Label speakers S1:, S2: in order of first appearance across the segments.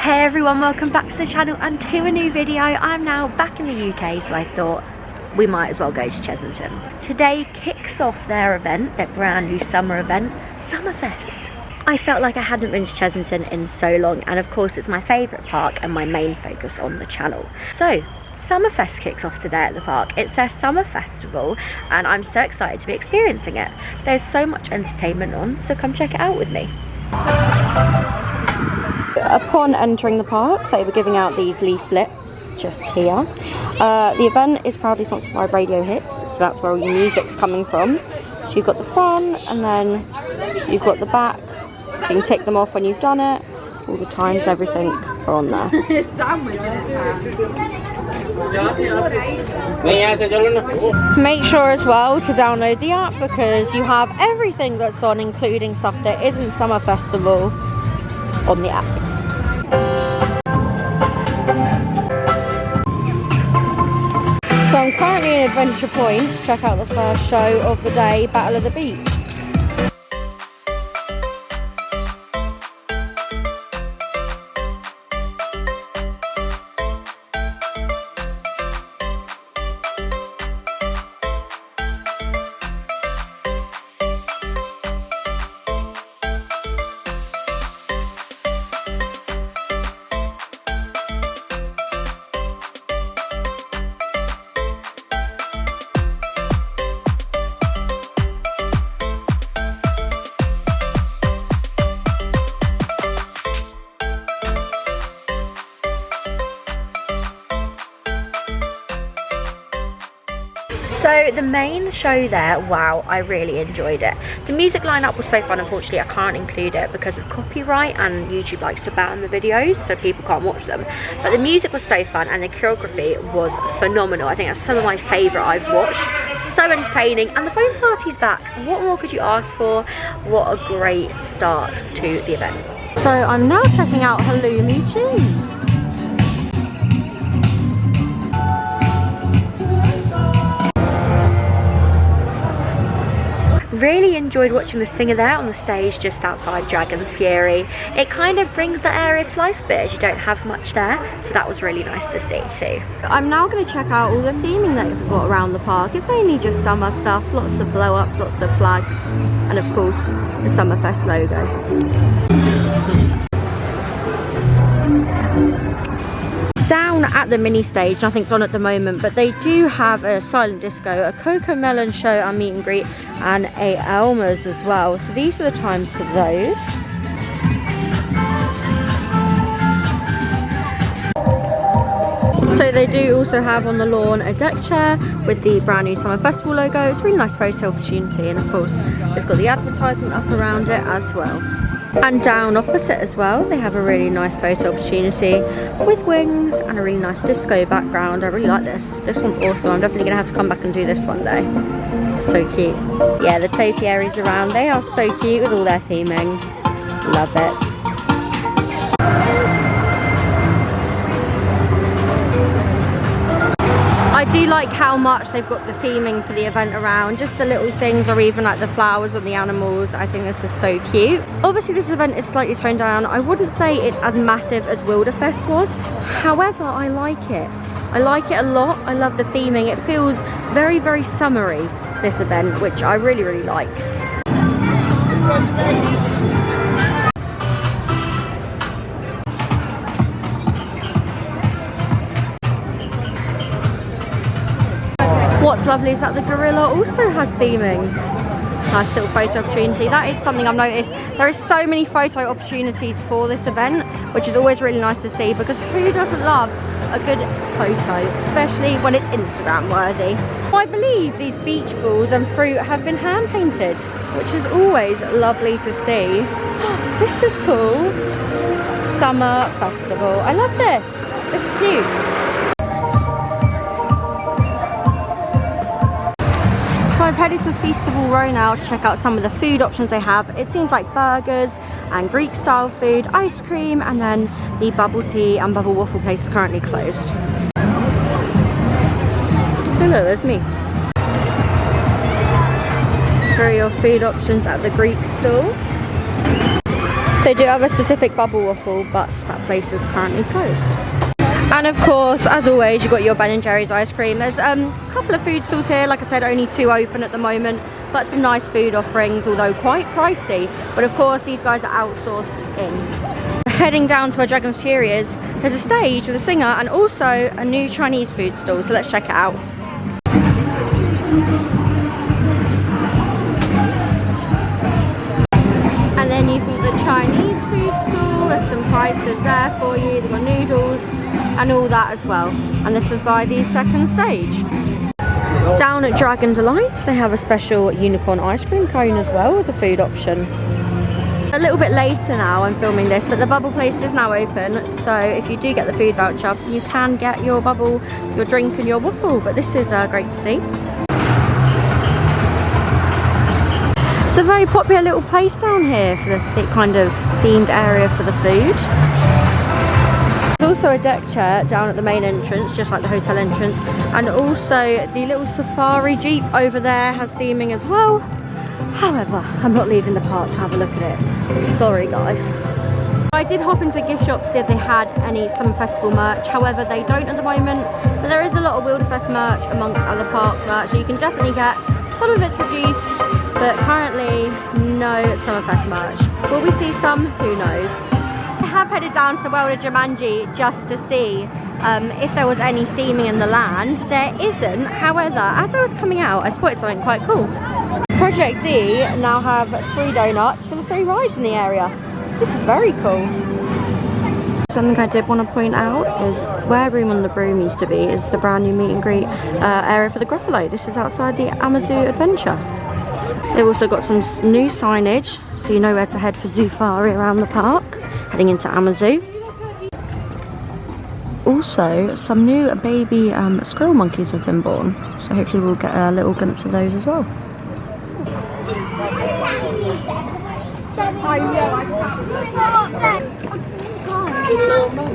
S1: Hey everyone, welcome back to the channel and to a new video. I'm now back in the UK, so I thought we might as well go to Chessington. Today kicks off their event, their brand new summer event, Summerfest. I felt like I hadn't been to Chessington in so long, and of course it's my favourite park and my main focus on the channel. So Summerfest kicks off today at the park. It's their summer festival and I'm so excited to be experiencing it. There's so much entertainment on, so come check it out with me. Upon entering the park, they were giving out these leaflets just here. The event is proudly sponsored by Radio Hits, so that's where all your music's coming from. So you've got the front and then you've got the back. You can tick them off when you've done it. All the times, everything are on there. Make sure as well to download the app because you have everything that's on, including stuff that isn't Summer Festival, on the app. So I'm currently in Adventure Point to check out the first show of the day, Battle of the Beats. So the main show there, wow, I really enjoyed it. The music lineup was so fun. Unfortunately, I can't include it because of copyright and YouTube likes to ban the videos, so people can't watch them. But the music was so fun and the choreography was phenomenal. I think that's some of my favourite I've watched. So entertaining, and the foam party's back. What more could you ask for? What a great start to the event. So I'm now checking out halloumi cheese. Really enjoyed watching the singer there on the stage just outside Dragon's Fury. It kind of brings the area to life a bit as you don't have much there, so that was really nice to see too. I'm now going to check out all the theming that we've got around the park. It's mainly just summer stuff, lots of blow ups, lots of flags, and of course the Summerfest logo. Down at the mini stage, nothing's on at the moment, but they do have a silent disco, a Coco Melon show and meet and greet, and a Elmer's as well. So these are the times for those. So they do also have on the lawn a deck chair with the brand new Summer Festival logo. It's a really nice photo opportunity, and of course it's got the advertisement up around it as well. And down opposite as well, they have a really nice photo opportunity with wings and a really nice disco background. I really like this. This one's awesome. I'm definitely going to have to come back and do this one day. So cute. Yeah, the topiaries around, they are so cute with all their theming. Love it. I do like how much they've got the theming for the event around, just the little things, or even like the flowers on the animals. I think this is so cute. Obviously this event is slightly toned down. I wouldn't say it's as massive as Wilderfest was, however I like it. I like it a lot. I love the theming. It feels very, very summery, this event, which I really, really like. What's lovely is that the gorilla also has theming. Nice little photo opportunity. That is something I've noticed. There is so many photo opportunities for this event, which is always really nice to see, because who doesn't love a good photo, especially when it's Instagram worthy. I believe these beach balls and fruit have been hand painted, which is always lovely to see. This is cool. Summer Festival. I love this. This is cute. So I've headed to Feastable Row now to check out some of the food options they have. It seems like burgers and Greek style food, ice cream, and then the bubble tea and bubble waffle place is currently closed. Hello, there's me. Here are your food options at the Greek stall. So do have a specific bubble waffle, but that place is currently closed. And of course, as always, you've got your Ben & Jerry's ice cream. There's a couple of food stalls here. Like I said, only 2 open at the moment, but some nice food offerings, although quite pricey. But of course, these guys are outsourced in. Heading down to where Dragon's Fury is, there's a stage with a singer and also a new Chinese food stall. So let's check it out. And then you've got the Chinese food stall. There's some prices there for you. They've got noodles and all that as well. And this is by the second stage. Down at Dragon Delights, they have a special unicorn ice cream cone as well as a food option. A little bit later now, I'm filming this, but the bubble place is now open. So if you do get the food voucher, you can get your bubble, your drink and your waffle. But this is great to see. It's a very popular little place down here for the kind of themed area for the food. There's also a deck chair down at the main entrance, just like the hotel entrance, and also the little safari jeep over there has theming as well. However, I'm not leaving the park to have a look at it. Sorry guys. I did hop into gift shops to see if they had any summer festival merch. However, they don't at the moment, but there is a lot of Wilderfest merch amongst other park merch, so you can definitely get. Some of it's reduced, but currently no Summerfest merch. Will we see some? Who knows? I have headed down to the world of Jumanji just to see if there was any theming in the land. There isn't. However, as I was coming out, I spotted something quite cool. Project D now have free donuts for the 3 rides in the area. So this is very cool. Something I did want to point out is where Room on the Broom used to be is the brand new meet and greet area for the Gruffalo. This is outside the Amazoo Adventure. They've also got some new signage, so you know where to head for Zoofari around the park, heading into Amazoo. Also, some new baby squirrel monkeys have been born, so hopefully we'll get a little glimpse of those as well.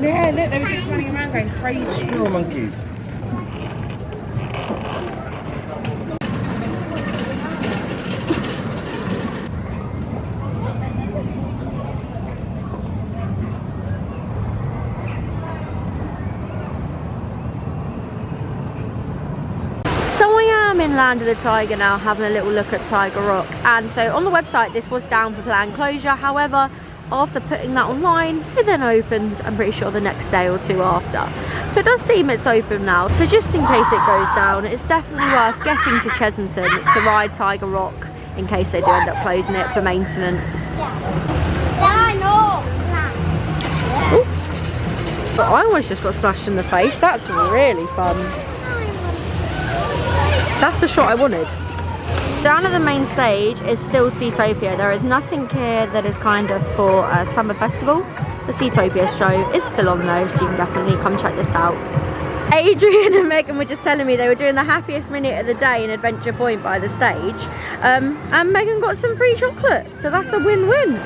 S2: Yeah, look, they were just running around going crazy. Squirrel monkeys.
S1: So I am in Land of the Tiger now, having a little look at Tiger Rock, and so on the website this was down for planned closure. However, after putting that online, it then opened, I'm pretty sure the next day or 2 after. So it does seem it's open now, so just in case it goes down, it's definitely worth getting to Chessington to ride Tiger Rock in case they do end up closing it for maintenance. Ooh. But I almost just got splashed in the face. That's really fun. That's the shot I wanted. Down at the main stage is still Seatopia. There is nothing here that is kind of for a summer festival. The Seatopia show is still on though, so you can definitely come check this out. Adrian and Megan were just telling me they were doing the happiest minute of the day in Adventure Point by the stage. And Megan got some free chocolate, so that's a win-win.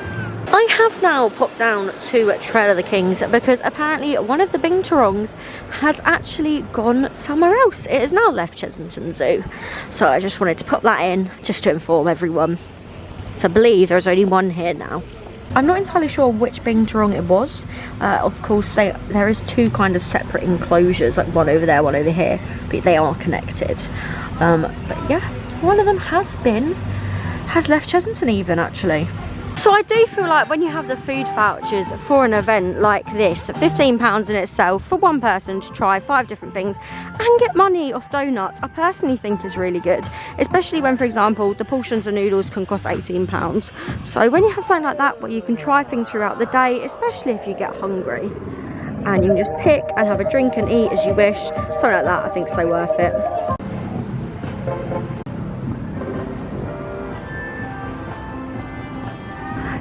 S1: I have now popped down to Trail of the Kings because apparently one of the binturongs has actually gone somewhere else. It has now left Chessington Zoo. So I just wanted to pop that in just to inform everyone. So I believe there's only one here now. I'm not entirely sure which binturong it was. Of course, there is 2 kind of separate enclosures, like one over there, one over here, but they are connected. But yeah, one of them has left Chessington even actually. So I do feel like when you have the food vouchers for an event like this, £15 in itself for one person to try 5 different things and get money off donuts, I personally think is really good. Especially when, for example, the portions of noodles can cost £18. So when you have something like that where you can try things throughout the day, especially if you get hungry, and you can just pick and have a drink and eat as you wish, something like that I think is so worth it.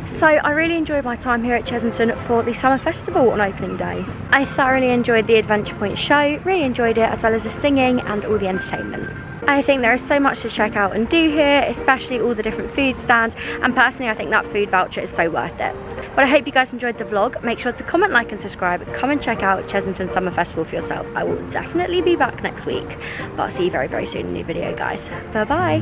S1: So I really enjoyed my time here at Chessington for the Summer Festival on opening day. I thoroughly enjoyed the Adventure Point show, really enjoyed it, as well as the singing and all the entertainment. I think there is so much to check out and do here, especially all the different food stands, and personally I think that food voucher is so worth it. But I hope you guys enjoyed the vlog. Make sure to comment, like and subscribe. Come and check out Chessington Summer Festival for yourself. I will definitely be back next week, but I'll see you very, very soon in a new video, guys. Bye bye.